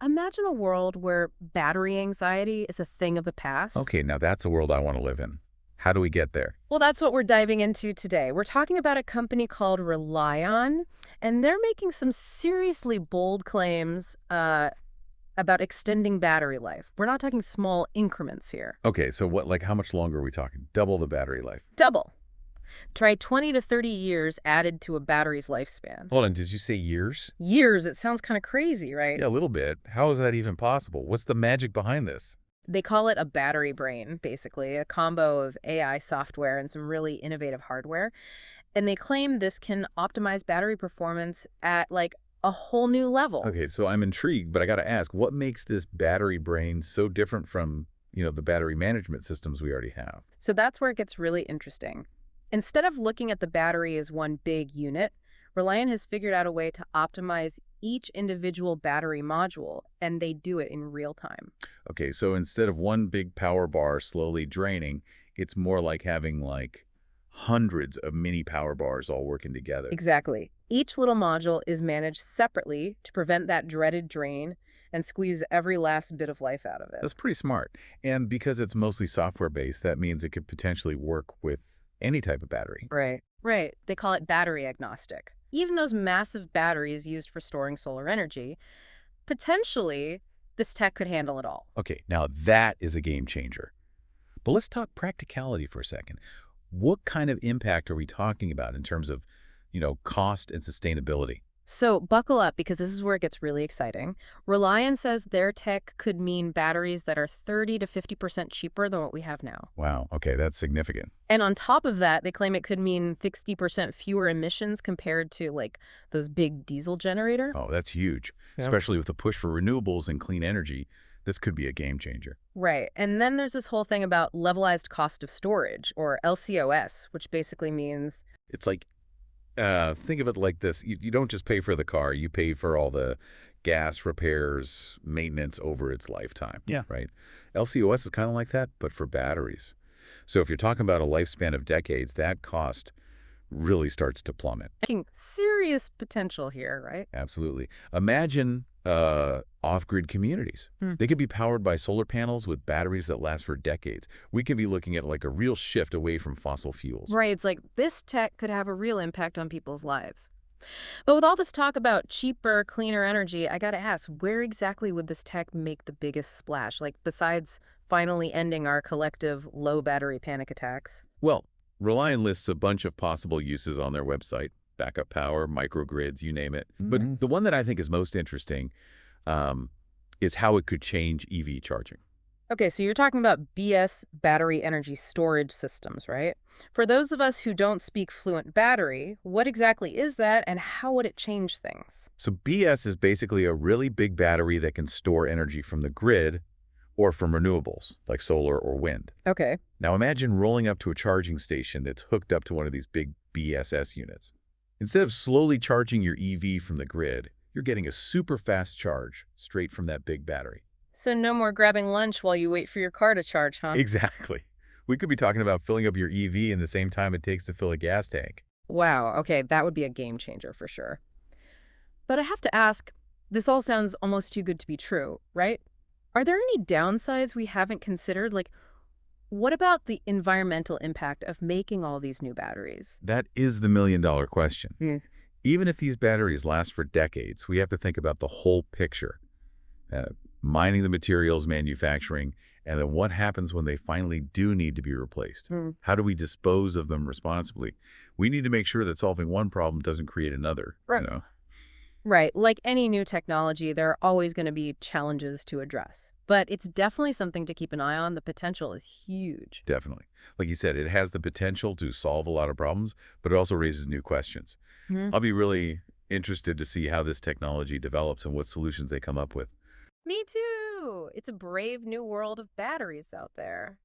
Imagine a world where battery anxiety is a thing of the past. Okay, now that's a world I want to live in. How do we get there? Well, that's what we're diving into today. We're talking about a company called Relyion, and they're making some seriously bold claims about extending battery life. We're not talking small increments here. Okay, so what, like how much longer are we talking? Double the battery life. Double. Try 20 to 30 years added to a battery's lifespan. Hold on, did you say years? Years, it sounds kind of crazy, right? Yeah, a little bit. How is that even possible? What's the magic behind this? They call it a battery brain, basically, a combo of AI software and some really innovative hardware. And they claim this can optimize battery performance at like a whole new level. Okay, so I'm intrigued, but I got to ask, what makes this battery brain so different from, the battery management systems we already have? So that's where it gets really interesting. Instead of looking at the battery as one big unit, Reliant has figured out a way to optimize each individual battery module, and they do it in real time. Okay, so instead of one big power bar slowly draining, it's more like having like hundreds of mini power bars all working together. Exactly. Each little module is managed separately to prevent that dreaded drain and squeeze every last bit of life out of it. That's pretty smart. And because it's mostly software-based, that means it could potentially work with any type of battery. Right. Right. They call it battery agnostic. Even those massive batteries used for storing solar energy, potentially this tech could handle it all. Okay, now that is a game changer. But let's talk practicality for a second. What kind of impact are we talking about in terms of, cost and sustainability? So buckle up because this is where it gets really exciting. Reliant says their tech could mean batteries that are 30 to 50% cheaper than what we have now. Wow, okay, that's significant. And on top of that, they claim it could mean 60% fewer emissions compared to like those big diesel generator. Oh, that's huge, Yeah. especially with the push for renewables and clean energy. This could be a game changer. Right. And then there's this whole thing about levelized cost of storage, or LCOS, which basically means It's like, think of it like this. You don't just pay for the car, you pay for all the gas repairs, maintenance over its lifetime. Yeah. Right? LCOS is kind of like that, but for batteries. So if you're talking about a lifespan of decades, that cost really starts to plummet. making serious potential here, right? Absolutely. Imagine off-grid communities. Hmm. They could be powered by solar panels with batteries that last for decades. We could be looking at like a real shift away from fossil fuels. Right. It's like this tech could have a real impact on people's lives. But with all this talk about cheaper, cleaner energy, I got to ask, where exactly would this tech make the biggest splash? Like, besides finally ending our collective low battery panic attacks? Well, Reliant lists a bunch of possible uses on their website. Backup power, microgrids, you name it. But the one that I think is most interesting is how it could change EV charging. Okay, so you're talking about BS battery energy storage systems, right? For those of us who don't speak fluent battery, what exactly is that and how would it change things? So BS is basically a really big battery that can store energy from the grid or from renewables, like solar or wind. Okay. Now imagine rolling up to a charging station that's hooked up to one of these big BSS units. Instead of slowly charging your EV from the grid, you're getting a super fast charge straight from that big battery. So no more grabbing lunch while you wait for your car to charge, huh? Exactly. We could be talking about filling up your EV in the same time it takes to fill a gas tank. Wow, okay, that would be a game changer for sure. But I have to ask, this all sounds almost too good to be true, right? Are there any downsides we haven't considered? Like, what about the environmental impact of making all these new batteries? That is the million-dollar question. Hmm. Even if these batteries last for decades, we have to think about the whole picture. Mining the materials, manufacturing, and then what happens when they finally do need to be replaced? Hmm. How do we dispose of them responsibly? We need to make sure that solving one problem doesn't create another. Right. Right. Like any new technology, there are always going to be challenges to address. But it's definitely something to keep an eye on. The potential is huge. Definitely. Like you said, it has the potential to solve a lot of problems, but it also raises new questions. Hmm. I'll be really interested to see how this technology develops and what solutions they come up with. Me too. It's a brave new world of batteries out there.